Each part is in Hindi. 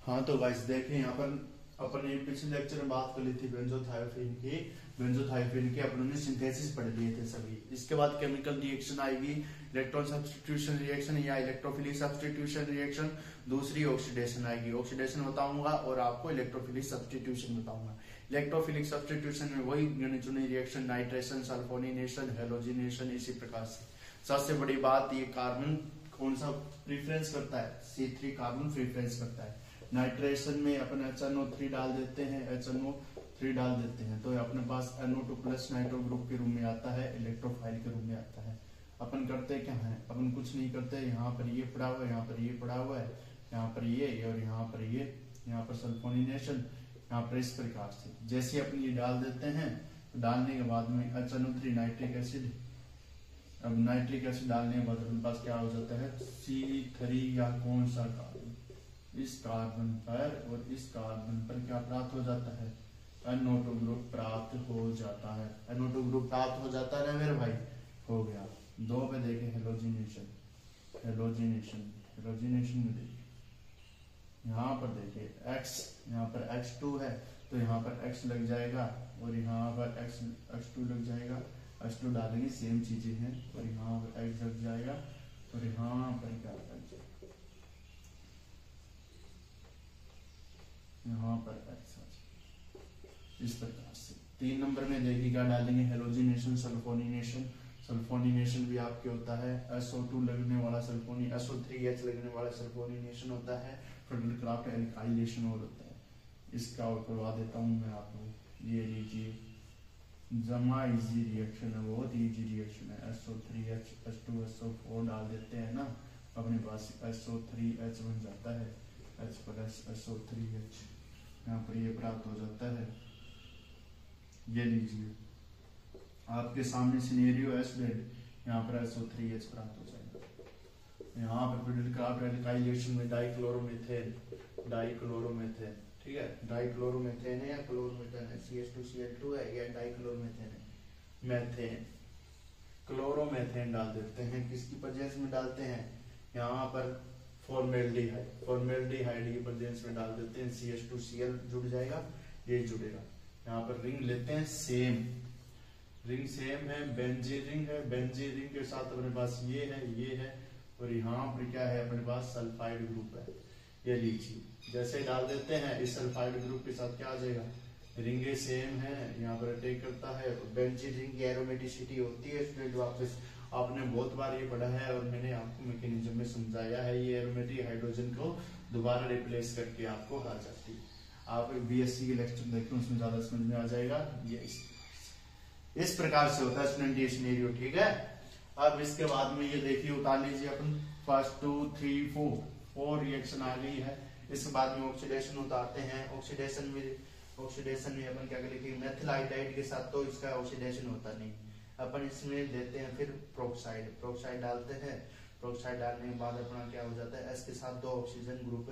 हाँ तो गाइस देखें यहाँ पर अपन ने पिछले लेक्चर में बात कर ली थी बेंजोथायोफीन की अपन ने सिंथेसिस पढ़ लिए थे सभी। इसके बाद केमिकल रिएक्शन आएगी, इलेक्ट्रॉन सब्स्टिट्यूशन रिएक्शन या इलेक्ट्रोफिलिक सब्स्टिट्यूशन रिएक्शन। दूसरी ऑक्सीडेशन आएगी, ऑक्सीडेशन बताऊंगा और आपको इलेक्ट्रोफिलिक सब्स्टिट्यूशन बताऊंगा। इलेक्ट्रोफिलिक सब्स्टिट्यूशन में वही गिनी चुनी रिएक्शन, नाइट्रेशन, सल्फोनिनेशन, हेलोजिनेशन। इसी प्रकार से सबसे बड़ी बात ये कार्बन कौन सा प्रीफरेंस करता है, C3 कार्बन प्रीफरेंस करता है। नाइट्रेशन में अपन HNO3 डाल देते हैं, HNO3 डाल देते हैं तो अपने पास NO2 प्लस नाइट्रो ग्रुप के रूप में आता है, इलेक्ट्रोफाइल के रूप में आता है। अपन करते क्या है, अपन कुछ नहीं करते, यहाँ पर ये पड़ा हुआ है, यहाँ पर ये पड़ा हुआ है, यहाँ पर ये और यहाँ पर ये, यहाँ पर सल्फोनिनेशन, यहाँ पर इस प्रकार से जैसे अपन ये डाल देते हैं तो डालने के बाद में HNO3 नाइट्रिक एसिड। अब नाइट्रिक एसिड डालने के बाद अपने पास क्या हो जाता है, C3 या कौन सा कार्बन, इस कार्बन पर और इस कार्बन पर क्या प्राप्त हो जाता है, NO2 ग्रुप प्राप्त हो जाता है। NO2 ग्रुप प्राप्त हो जाता है मेरे भाई, हो गया। 2 पे देखें हेलोजिनेशन, हेलोजिनेशन में देखिए यहाँ पर देखिए X, यहाँ पर X2 है तो यहाँ पर X लग जाएगा और यहाँ पर X2 लग जाएगा, X2 डालेंगे सेम चीजें हैं और यहाँ पर X लग जाएगा और यहाँ पर क्या लग जाएगा, यहाँ पर X आ जाएगा। इस प्रकार से 3 नंबर में देखिए क्या डालेंगे, हेलोजिनेशन, सल्फोनिनेशन। सल्फोनिनेशन भी आपके होता है, SO2 लगने वाला सल्फोनी, SO3H लगने वाला सल्फोनिनेशन होता है, फ्रेडल-क्राफ्ट एल्काइलेशन और होता है। इसका और करवा देता हूँ मैं आपको, ये लीजिए, जमा इजी रिएक्शन है, बहुत इजी रिएक्शन है। SO3H H2SO4 डाल देते हैं ना, अपने पास SO3H बन जाता है, H प्लस SO3H, यहाँ पर ये प्राप्त हो जाता है। ये लीजिए आपके सामने सिनेरियो है स्टूडेंट, यहाँ पर SO3H प्राप्त हो जाएगा। यहाँ पर फ्रेडल-क्राफ्ट एल्काइलेशन में डाइक्लोरोमीथेन, ठीक है, डाइक्लोरोमीथेन है या क्लोरोमीथेन है, CH2Cl2 है या डाइक्लोरोमीथेन है, मेथेन, क्लोरोमेथेन डाल देते हैं। किसकी प्रेजेंस में डालते हैं, यहाँ पर फॉर्मेल्डिहाइड की प्रेजेंस में डाल देते हैं, CH2Cl जुड़ जाएगा, ये जुड़ेगा। यहाँ पर रिंग लेते हैं, रिंग सेम है, बेंजीन रिंग है, बेंजीन रिंग के साथ अपने पास ये है और यहाँ पर क्या है अपने पास, सल्फाइड ग्रुप है। ये लीजिए जैसे डाल देते हैं, इस सल्फाइड ग्रुप के साथ क्या आ जाएगा, रिंगे सेम है, यहाँ पर अटैक करता है। बेंजीन रिंग की एरोमेटिसिटी होती है स्टूडेंट, वापस आपने बहुत बार ये पढ़ा है और मैंने आपको मैकेनिज्म में समझाया है। ये एरोमेटिक हाइड्रोजन को दोबारा रिप्लेस करके आपको आ जाती है। आप BSc के लेक्चर देखें, उसमें ज्यादा समझ में आ जाएगा। ये इस प्रकार से होता है स्टूडेंट ये सिनेरियो, ठीक है। अब इसके बाद में ये देखिए उतार लीजिए अपन, फर्स्ट 2 3 4 रिएक्शन आ गई है। इसके बाद में ऑक्सीडेशन उतारते हैं। ऑक्सीडेशन में अपन क्या करेंगे, मेथिल आयोडाइड के साथ तो इसका ऑक्सीडेशन होता नहीं, अपन इसमें देते हैं फिर प्रोक्साइड डालते हैं। प्रोक्साइड डालने के बाद अपना क्या हो जाता है, S के साथ 2 ऑक्सीजन ग्रुप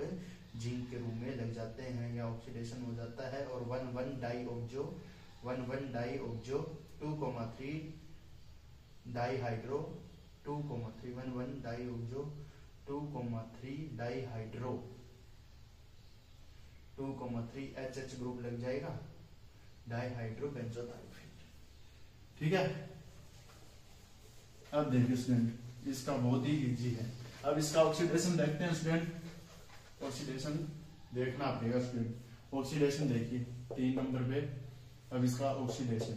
जिंक के रूप में लग जाते हैं या ऑक्सीडेशन हो जाता है और 1,1 डाइऑक्सो 2,3 डाइहाइड्रो 2,3 1,1 डाइऑक्सो 2,3 डाइहाइड्रो 2,3 HH ग्रुप लग जाएगा, डाइहाइड्रो बेंजोथायोफीन, ठीक है। अब देखिए स्टूडेंट, इसका बहुत ही इजी है। अब इसका ऑक्सीडेशन देखते हैं स्टूडेंट, ऑक्सीडेशन देखना पड़ेगा स्टूडेंट। ऑक्सीडेशन देखिए 3 नंबर पे। अब इसका ऑक्सीडेशन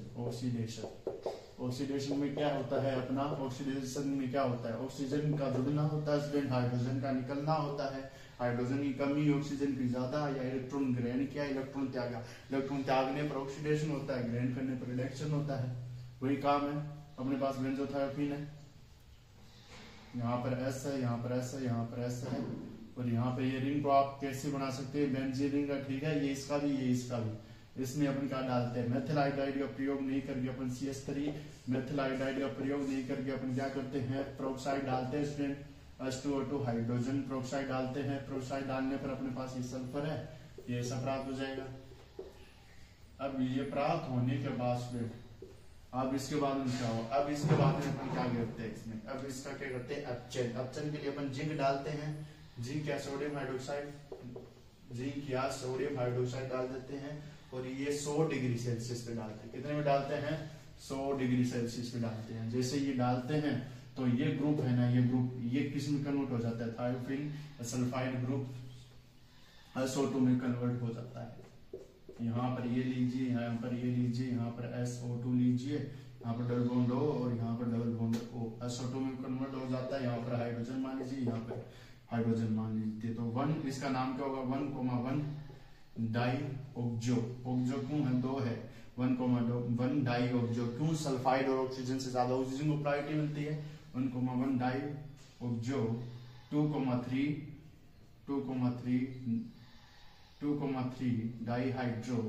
में क्या होता है अपना, ऑक्सीडेशन में क्या होता है, ऑक्सीजन का जुड़ना होता है स्टूडेंट, हाइड्रोजन का निकलना होता है। हाइड्रोजन की कमी, ऑक्सीजन की ज्यादा, या इलेक्ट्रॉन ग्रहण किया, इलेक्ट्रॉन त्यागा। इलेक्ट्रॉन त्यागने पर ऑक्सीडेशन होता है, ग्रहण करने पर रिडक्शन होता है, वही काम है। अपने पास बेंजोथायोफीन है, यहाँ पर S है, यहाँ पर S है, यहाँ पर S है और यहाँ पे ये रिंग को आप कैसे बना सकते हैं, बेंजीन रिंग का, ठीक है। ये इसका भी, ये इसका भी। इसमें अपन क्या डालते हैं, मेथिल आयोडाइड का प्रयोग नहीं करके अपन CH3 मेथिल आयोडाइड का प्रयोग नहीं करके अपन क्या करते हैं, प्रोक्साइड डालते हैं स्टूडेंट, H2O2 हाइड्रोजन प्रोक्साइड डालते हैं। प्रोक्साइड डालने पर अपने पास ये सल्फर है, ये सब प्राप्त हो जाएगा। अब ये प्राप्त होने के बाद स्टूडेंट, अब इसके बाद में क्या हो, अब इसके बाद में अपन क्या करते हैं इसमें, अब इसका क्या करते हैं, अपचन के लिए अपन जिंक डालते हैं, जिंक या सोडियम हाइड्रोक्साइड जिंक या सोडियम हाइड्रोक्साइड डाल देते हैं और ये 100 डिग्री सेल्सियस पे डालते हैं। कितने में डालते हैं? 100 डिग्री सेल्सियस पे डालते हैं। जैसे ये डालते हैं तो ये ग्रुप है ना, ये ग्रुप ये किस में कन्वर्ट हो जाता है? थायोफिन सल्फाइड ग्रुप SO2 में कन्वर्ट हो जाता है। यहाँ पर ये लीजिए, यहाँ पर ये लीजिए, यहाँ पर SO2 लीजिए, यहाँ पर डबल बॉन्ड O और यहाँ पर डबल बॉन्ड O, SO2 में कन्वर्ट हो जाता है। यहाँ पर हाइड्रोजन मान लीजिए, यहाँ पर हाइड्रोजन मान लीजिए। तो 1 इसका नाम क्या होगा? 1,1 डाई ऑक्सो। ऑक्सो क्यों है? 2 है। 1,1 डाई ऑक्सो। क्यों? सल्फाइड और ऑक्सीजन से ज्यादा ऑक्सीजन को प्रायोरिटी मिलती है। 1,1 di oxo. 2,3 dihydro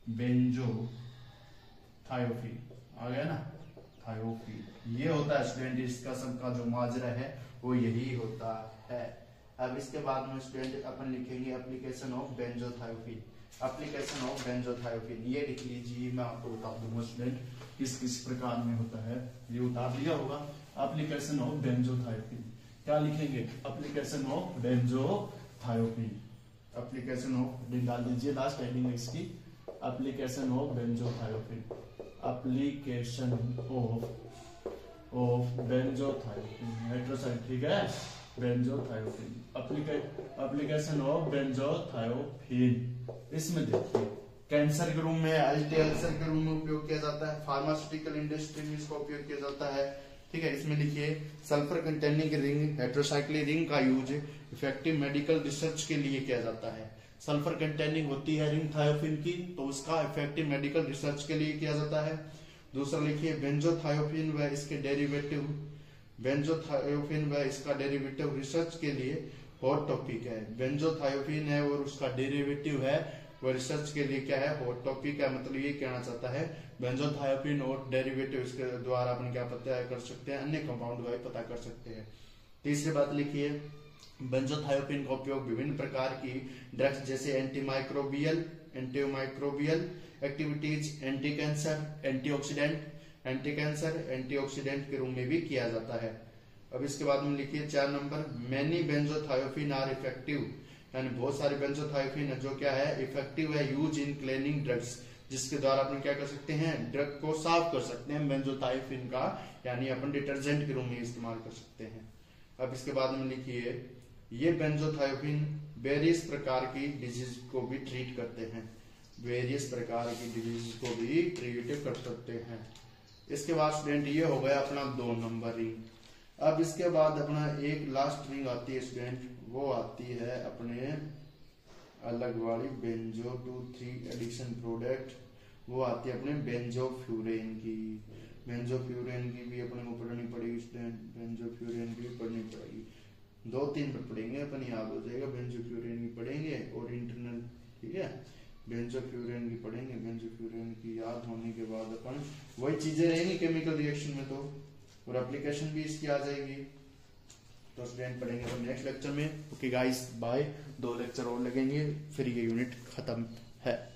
benzo thiophene. आ गया ना, थायोफिन। ये होता है स्टूडेंट, इसका सबका जो माजरा है वो यही होता है। अब इसके बाद में स्टूडेंट अपन लिखेंगे application of benzothiophene. Application of बेंजोथायोफिन ये लिख लीजिए, मैं आपको बता दूंगा स्टूडेंट किस किस प्रकार में होता है। ये उतार लिया होगा। एप्लीकेशन ऑफ बेंजोथायोफिन क्या लिखेंगे? Application of benzothiophene. Application of डाल दीजिए लास्ट हेडिंग इसकी, application of benzothiophene. Application of benzothiophene hydroxide, ठीक है, बेंजोथायोफिन। Application of बेंजोथायोफिन। इसमें देखिए कैंसर के रूम में, अल्सर के रूम में उपयोग किया जाता है, फार्मास्यूटिकल इंडस्ट्री में इसका उपयोग किया जाता है, ठीक है। इसमें लिखिए sulphur containing ring heterocyclic ring का यूज इफेक्टिव मेडिकल रिसर्च के लिए किया जाता है। सल्फर कंटेनिंग होती है रिंग थायोफिन की, तो उसका इफेक्टिव मेडिकल रिसर्च के लिए किया जाता है। दूसरा लिखिए बेंजोथायोफिन व इसके डेरिवेटिव, बेंजोथायोफिन व इसका डेरिवेटिव रिसर्च के लिए हॉट टॉपिक है। बेंजोथायोफिन है और उसका डेरिवेटिव है वो रिसर्च के लिए क्या है? हॉट टॉपिक है। मतलब ये कहना चाहता है बेंजोथायोफिन और डेरिवेटिव इसके द्वारा अपन क्या पता कर सकते हैं? अन्य कंपाउंड का भी पता कर सकते हैं। तीसरी बात लिखिए बेंजोथायोफिन का उपयोग विभिन्न प्रकार की ड्रग्स जैसे antimicrobial activities, anti cancer, antioxidant के रूप में भी किया जाता है। अब इसके बाद में लिखिए 4 नंबर, मेनी बेंजोथायोफिन आर इफेक्टिव, यानी बहुत सारे बेंजोथायोफिन है जो क्या है? इफेक्टिव है यूज इन क्लीनिंग ड्रग्स, जिसके द्वारा अपन क्या कर सकते हैं? ड्रग को साफ कर सकते हैं बेंजोथायोफिन का, यानी अपन डिटर्जेंट के रूप में इस्तेमाल कर सकते हैं। अब इसके बाद में लिखिए ये बेंजोथायोफिन वेरियस प्रकार की डिजीज को भी ट्रीट करते हैं, वेरियस प्रकार की डिजीज को भी ट्रीट कर सकते हैं। इसके बाद स्टूडेंट ये हो गया अपना 2 नंबर रिंग। अब इसके बाद अपना एक लास्ट रिंग आती है स्टूडेंट, वो आती है अपने अलग वाली बेंजो 2,3 एडिशन प्रोडक्ट, वो आती है अपने बेंजोफ्यूरेन की। बेंजोफ्यूरेन की भी अपने को पढ़नी पड़ेगी स्टूडेंट, बेंजोफ्यूरेन की भी पढ़नी पड़ेगी। 2-3 पर पढ़ेंगे अपन, याद हो जाएगा। बेंजोफ्यूरेन की पढ़ेंगे और इंटरनल, ठीक है, बेंजोफ्यूरेन की पढ़ेंगे। बेंजोफ्यूरेन की याद होने के बाद अपन वही चीजें रहेंगी केमिकल रिएक्शन में, तो और एप्लीकेशन भी इसकी आ जाएगी। तो स्टूडेंट पढ़ेंगे अपन नेक्स्ट लेक्चर में। Okay guys bye. 2 लेक्चर और लगेंगे फिर ये यूनिट खत्म है।